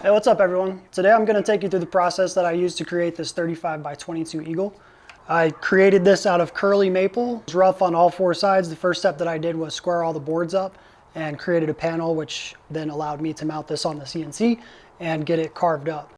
Hey, what's up everyone? Today I'm going to take you through the process that I used to create this 35 by 22 eagle. I created this out of curly maple. It's rough on all four sides. The first step that I did was square all the boards up and created a panel, which then allowed me to mount this on the CNC and get it carved up.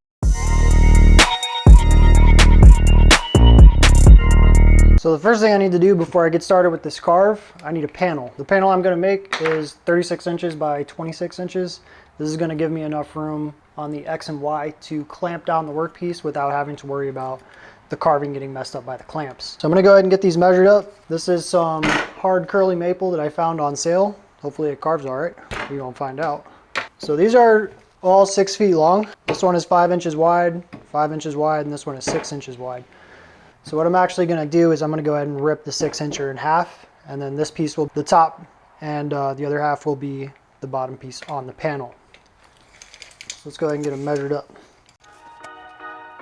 So the first thing I need to do before I get started with this carve, I need a panel. The panel I'm going to make is 36 inches by 26 inches. This is going to give me enough room on the X and Y to clamp down the workpiece without having to worry about the carving getting messed up by the clamps. So I'm going to go ahead and get these measured up. This is some hard curly maple that I found on sale. Hopefully it carves all right. We're going to find out. So these are all 6 feet long. This one is 5 inches wide, 5 inches wide, and this one is 6 inches wide. So what I'm actually going to do is I'm going to go ahead and rip the 6-incher in half, and then this piece will be the top, and the other half will be the bottom piece on the panel. So let's go ahead and get them measured up.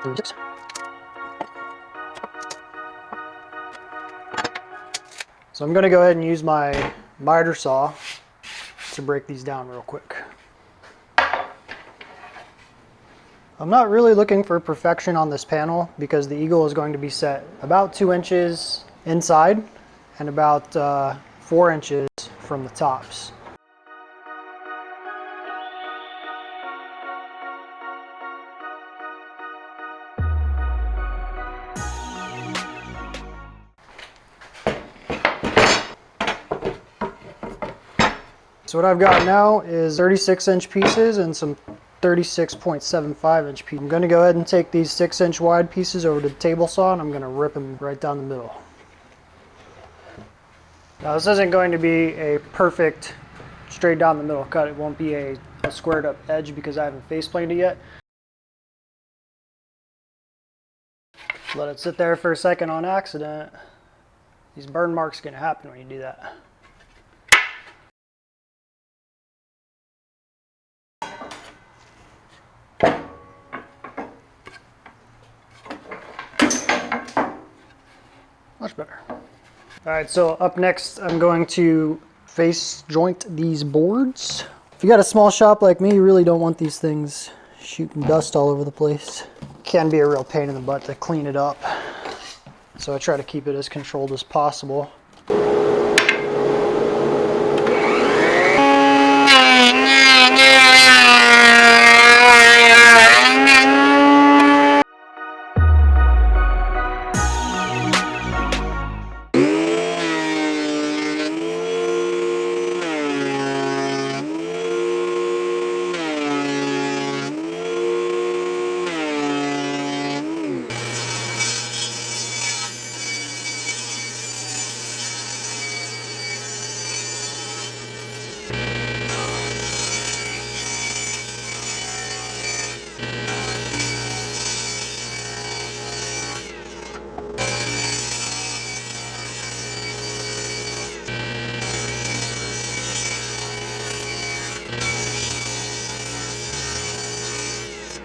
36. So I'm going to go ahead and use my miter saw to break these down real quick. I'm not really looking for perfection on this panel because the eagle is going to be set about 2 inches inside and about 4 inches from the tops. So what I've got now is 36-inch pieces and some 36.75-inch pieces. I'm going to go ahead and take these 6-inch wide pieces over to the table saw and I'm going to rip them right down the middle. Now this isn't going to be a perfect straight down the middle cut. It won't be a squared up edge because I haven't face planed it yet. Let it sit there for a second on accident. These burn marks are going to happen when you do that. Much better. All right, so up next, I'm going to face joint these boards. If you got a small shop like me, you really don't want these things shooting dust all over the place. It can be a real pain in the butt to clean it up. So I try to keep it as controlled as possible.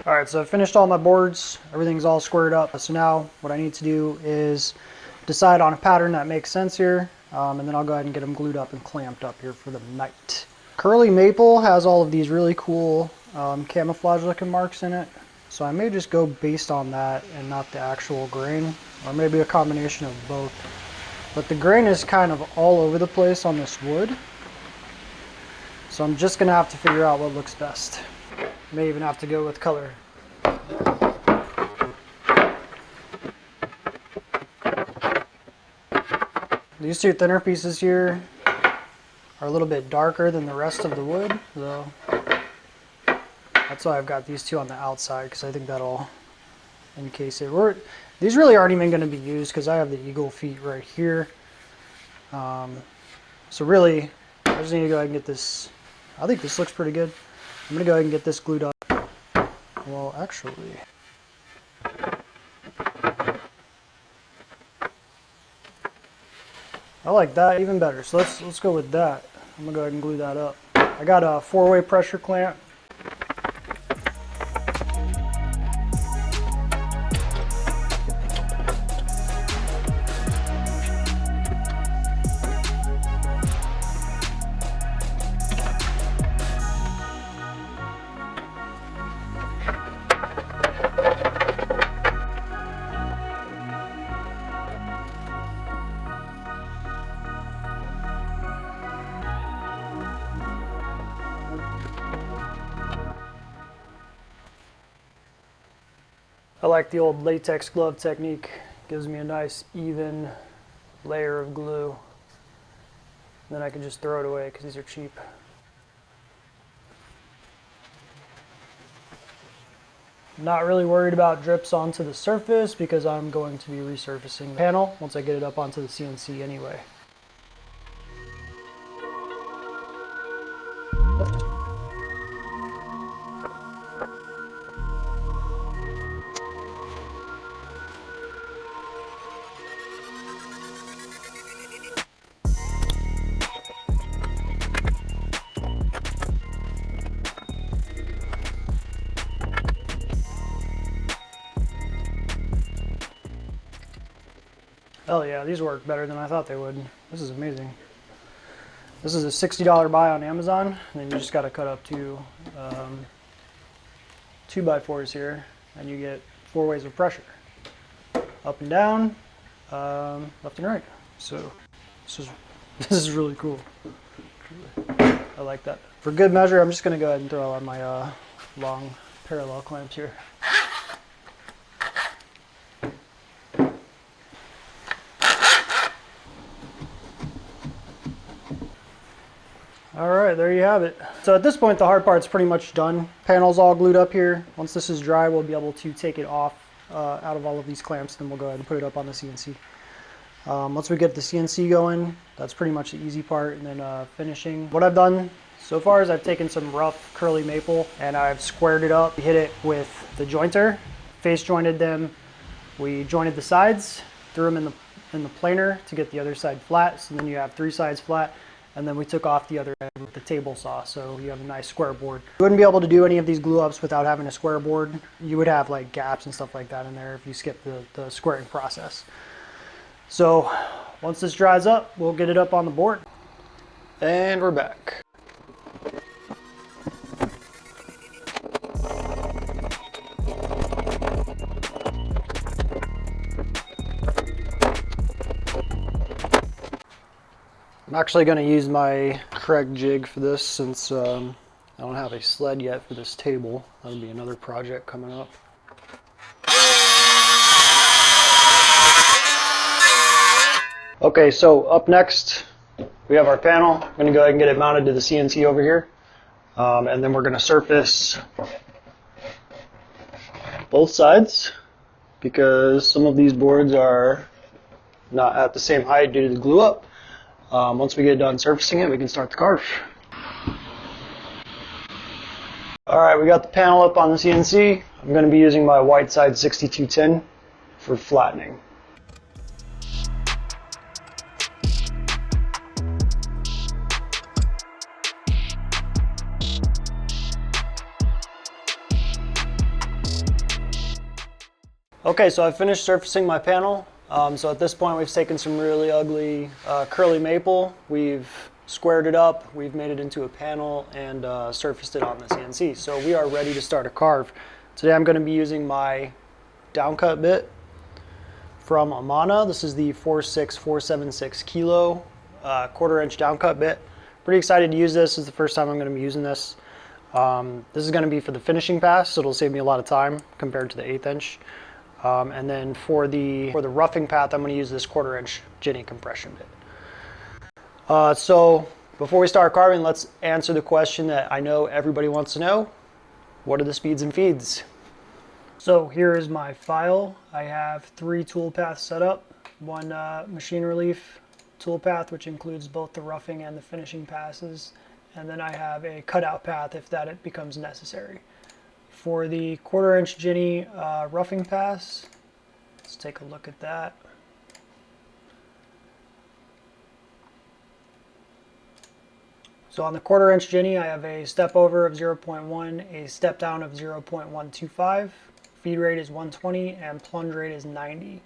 All right, so I finished all my boards. Everything's all squared up. So now what I need to do is decide on a pattern that makes sense here, and then I'll go ahead and get them glued up and clamped up here for the night. Curly maple has all of these really cool camouflage looking marks in it. So I may just go based on that and not the actual grain, or maybe a combination of both. But the grain is kind of all over the place on this wood. So I'm just gonna have to figure out what looks best. May even have to go with color. These two thinner pieces here are a little bit darker than the rest of the wood, so that's why I've got these two on the outside, because I think that'll encase it. These really aren't even going to be used because I have the eagle feet right here. So really, I just need to go ahead and get this. I think this looks pretty good. I'm going to go ahead and get this glued up. Well, actually, I like that even better. So let's go with that. I'm going to go ahead and glue that up. I got a 4-way pressure clamp. I like the old latex glove technique. Gives me a nice even layer of glue. Then I can just throw it away because these are cheap. Not really worried about drips onto the surface because I'm going to be resurfacing the panel once I get it up onto the CNC anyway. Hell yeah, these work better than I thought they would. This is amazing. This is a $60 buy on Amazon, and then you just got to cut up to 2x4s here, and you get 4 ways of pressure. Up and down, left and right. So this is really cool. I like that. For good measure, I'm just going to go ahead and throw on my long parallel clamps here. All right, there you have it. So at this point, the hard part's pretty much done. Panel's all glued up here. Once this is dry, we'll be able to take it off out of all of these clamps, then we'll go ahead and put it up on the CNC. Once we get the CNC going, that's pretty much the easy part, and then finishing. What I've done so far is I've taken some rough curly maple and I've squared it up, hit it with the jointer, face jointed them. We jointed the sides, threw them in the planer to get the other side flat, so then you have 3 sides flat. And then we took off the other end with the table saw, so you have a nice square board. You wouldn't be able to do any of these glue ups without having a square board. You would have like gaps and stuff like that in there if you skip the squaring process. So once this dries up, we'll get it up on the board. And we're back. I'm actually going to use my Craig jig for this since I don't have a sled yet for this table. That'll be another project coming up. Okay, so up next we have our panel. I'm going to go ahead and get it mounted to the CNC over here. And then we're going to surface both sides because some of these boards are not at the same height due to the glue up. Once we get done surfacing it, we can start the carve. Alright, we got the panel up on the CNC. I'm going to be using my Whiteside 6210 for flattening. Okay, so I finished surfacing my panel. So at this point we've taken some really ugly curly maple, we've squared it up, we've made it into a panel and surfaced it on the CNC. So we are ready to start a carve. Today I'm going to be using my downcut bit from Amana. This is the 46476 kilo 1/4 inch downcut bit. Pretty excited to use this. This is the first time I'm going to be using this. This is going to be for the finishing pass, so it'll save me a lot of time compared to the 1/8 inch. And then for the roughing path, I'm going to use this 1/4 inch Jenny compression bit. So before we start carving, let's answer the question that I know everybody wants to know. What are the speeds and feeds? So here is my file. I have 3 tool paths set up. One machine relief tool path, which includes both the roughing and the finishing passes. And then I have a cutout path if that becomes necessary. For the 1/4 inch Jenny roughing pass, let's take a look at that. So on the 1/4 inch Jenny, I have a step over of 0.1, a step down of 0.125, feed rate is 120, and plunge rate is 90.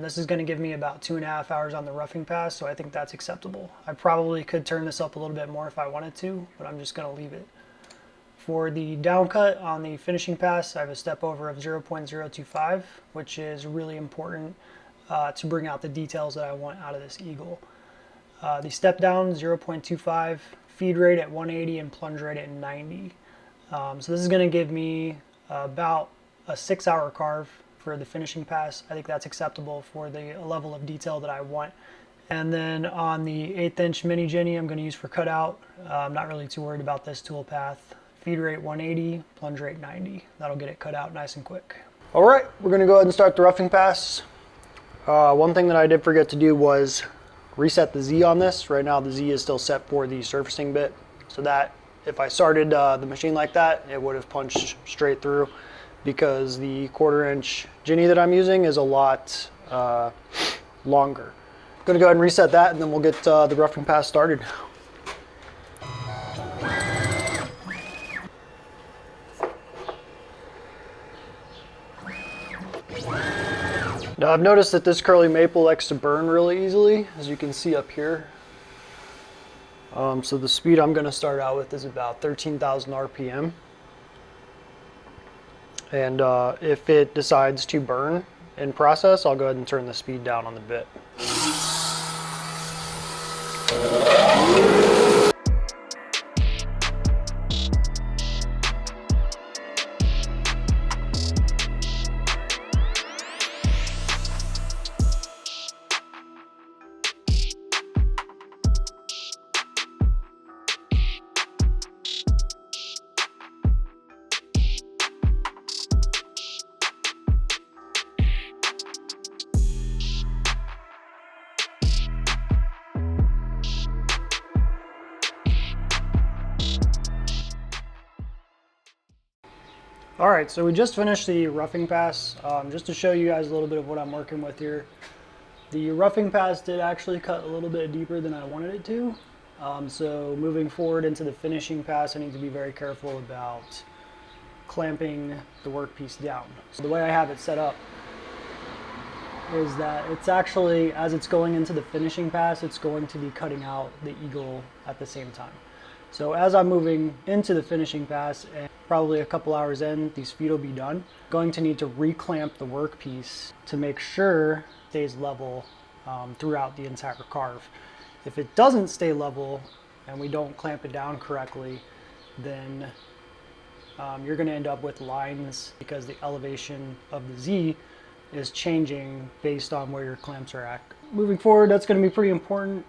This is going to give me about 2.5 hours on the roughing pass, so I think that's acceptable. I probably could turn this up a little bit more if I wanted to, but I'm just going to leave it. For the downcut on the finishing pass, I have a step over of 0.025, which is really important to bring out the details that I want out of this eagle. The step down, 0.25, feed rate at 180 and plunge rate at 90. So this is going to give me about a 6-hour carve for the finishing pass. I think that's acceptable for the level of detail that I want. And then on the 1/8 inch mini Jenny, I'm going to use for cutout. I'm not really too worried about this tool path. Feed rate 180, plunge rate 90. That'll get it cut out nice and quick. All right, we're going to go ahead and start the roughing pass. One thing that I did forget to do was reset the Z on this. Right now the Z is still set for the surfacing bit, so that if I started the machine like that, it would have punched straight through, because the 1/4 inch Jenny that I'm using is a lot longer. I'm going to go ahead and reset that, and then we'll get the roughing pass started. Now I've noticed that this curly maple likes to burn really easily, as you can see up here. So the speed I'm going to start out with is about 13,000 RPM. And if it decides to burn in process, I'll go ahead and turn the speed down on the bit. All right, so we just finished the roughing pass. Just to show you guys a little bit of what I'm working with here. The roughing pass did actually cut a little bit deeper than I wanted it to. So moving forward into the finishing pass, I need to be very careful about clamping the workpiece down. So the way I have it set up is that it's actually, as it's going into the finishing pass, it's going to be cutting out the eagle at the same time. So as I'm moving into the finishing pass, and probably a couple hours in, these feet will be done. I'm going to need to reclamp the workpiece to make sure it stays level throughout the entire carve. If it doesn't stay level and we don't clamp it down correctly, then you're going to end up with lines, because the elevation of the Z is changing based on where your clamps are at. Moving forward, that's going to be pretty important.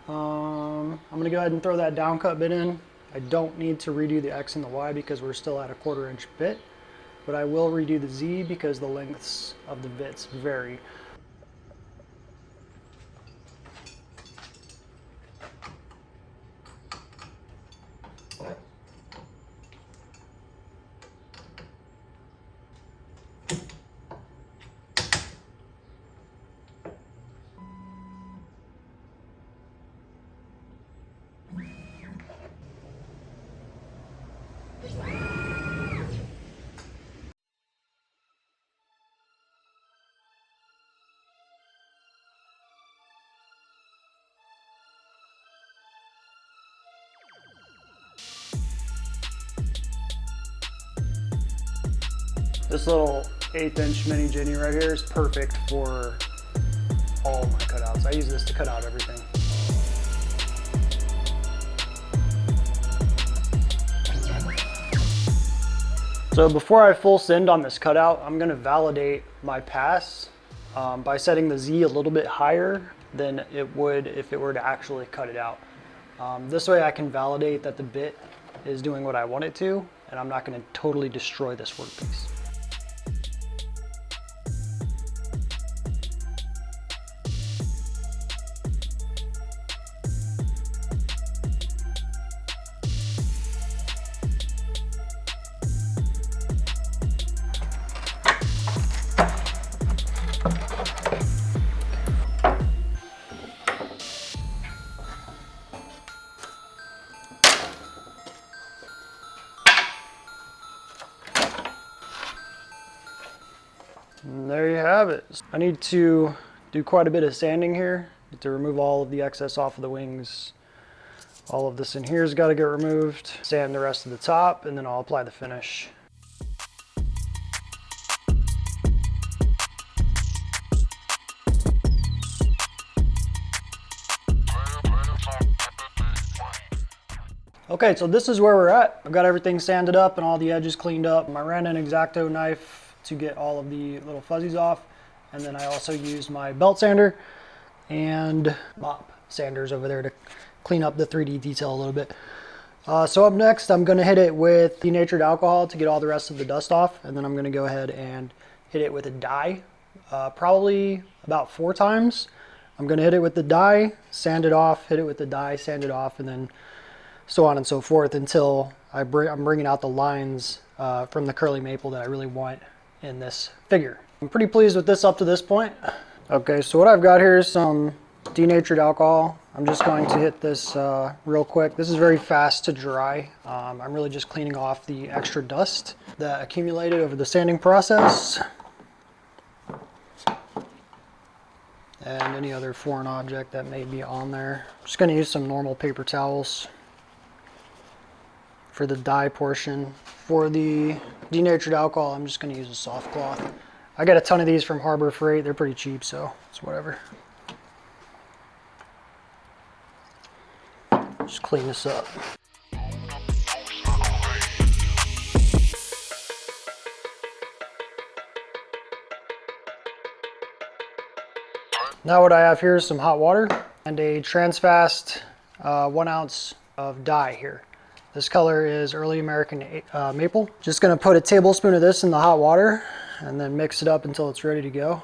I'm going to go ahead and throw that down cut bit in. I don't need to redo the X and the Y because we're still at a 1/4 inch bit, but I will redo the Z because the lengths of the bits vary. This little 1/8 inch mini Jenny right here is perfect for all of my cutouts. I use this to cut out everything. So before I full send on this cutout, I'm going to validate my pass by setting the Z a little bit higher than it would if it were to actually cut it out. This way I can validate that the bit is doing what I want it to, and I'm not going to totally destroy this workpiece. And there you have it. I need to do quite a bit of sanding here to remove all of the excess off of the wings. All of this in here has got to get removed. Sand the rest of the top, and then I'll apply the finish. Okay, so this is where we're at. I've got everything sanded up and all the edges cleaned up. I ran an X-Acto knife to get all of the little fuzzies off. And then I also used my belt sander and mop sanders over there to clean up the 3D detail a little bit. So up next, I'm gonna hit it with denatured alcohol to get all the rest of the dust off. And then I'm gonna go ahead and hit it with a dye, probably about 4 times. I'm gonna hit it with the dye, sand it off, hit it with the dye, sand it off, and then so on and so forth until I'm bringing out the lines from the curly maple that I really want in this figure. I'm pretty pleased with this up to this point. Okay, so what I've got here is some denatured alcohol. I'm just going to hit this real quick. This is very fast to dry. I'm really just cleaning off the extra dust that accumulated over the sanding process and any other foreign object that may be on there. I'm just going to use some normal paper towels for the dye portion. For the denatured alcohol, I'm just going to use a soft cloth. I got a ton of these from Harbor Freight. They're pretty cheap, so it's whatever. Just clean this up. Now what I have here is some hot water and a Transfast 1 ounce of dye here. This color is Early American Maple. Just gonna put a tablespoon of this in the hot water and then mix it up until it's ready to go.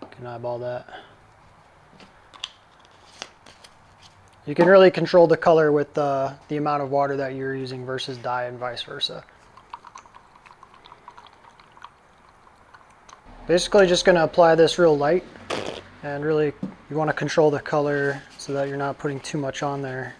You can eyeball that. You can really control the color with the amount of water that you're using versus dye and vice versa. Basically just gonna apply this real light, and really you wanna control the color so that you're not putting too much on there.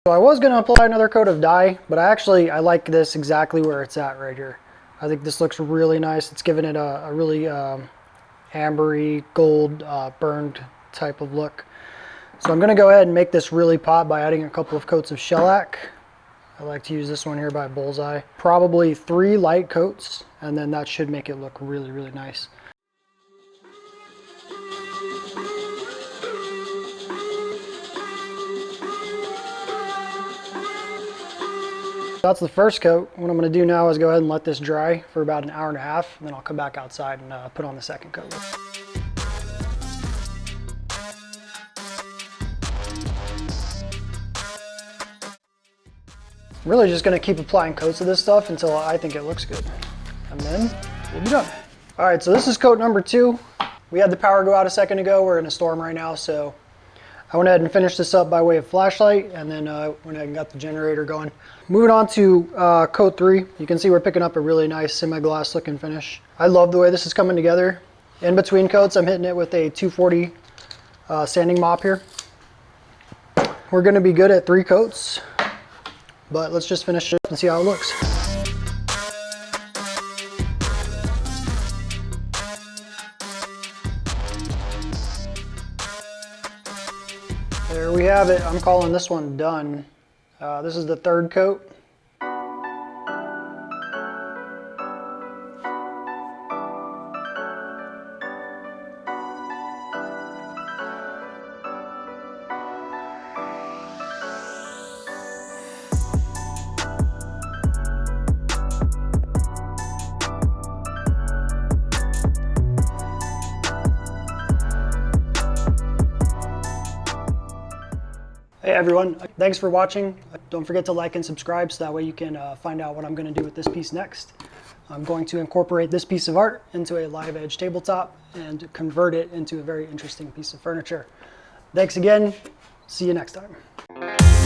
So I was going to apply another coat of dye, but I like this exactly where it's at right here. I think this looks really nice. It's giving it a really ambery, gold, burned type of look. So I'm going to go ahead and make this really pop by adding a couple of coats of shellac. I like to use this one here by Bullseye. Probably 3 light coats, and then that should make it look really, really nice. That's the first coat. What I'm going to do now is go ahead and let this dry for about 1.5 hours, and then I'll come back outside and put on the second coat. I'm really just going to keep applying coats of this stuff until I think it looks good, and then we'll be done. All right, so this is coat number 2. We had the power go out a second ago. We're in a storm right now, so I went ahead and finished this up by way of flashlight, and then went ahead and got the generator going. Moving on to coat 3, you can see we're picking up a really nice semi-gloss looking finish. I love the way this is coming together. In between coats, I'm hitting it with a 240 sanding mop here. We're going to be good at 3 coats, but let's just finish it up and see how it looks. There we have it. I'm calling this one done. This is the 3rd coat. Hey everyone, thanks for watching. Don't forget to like and subscribe so that way you can find out what I'm going to do with this piece next. I'm going to incorporate this piece of art into a live edge tabletop and convert it into a very interesting piece of furniture. Thanks again. See you next time.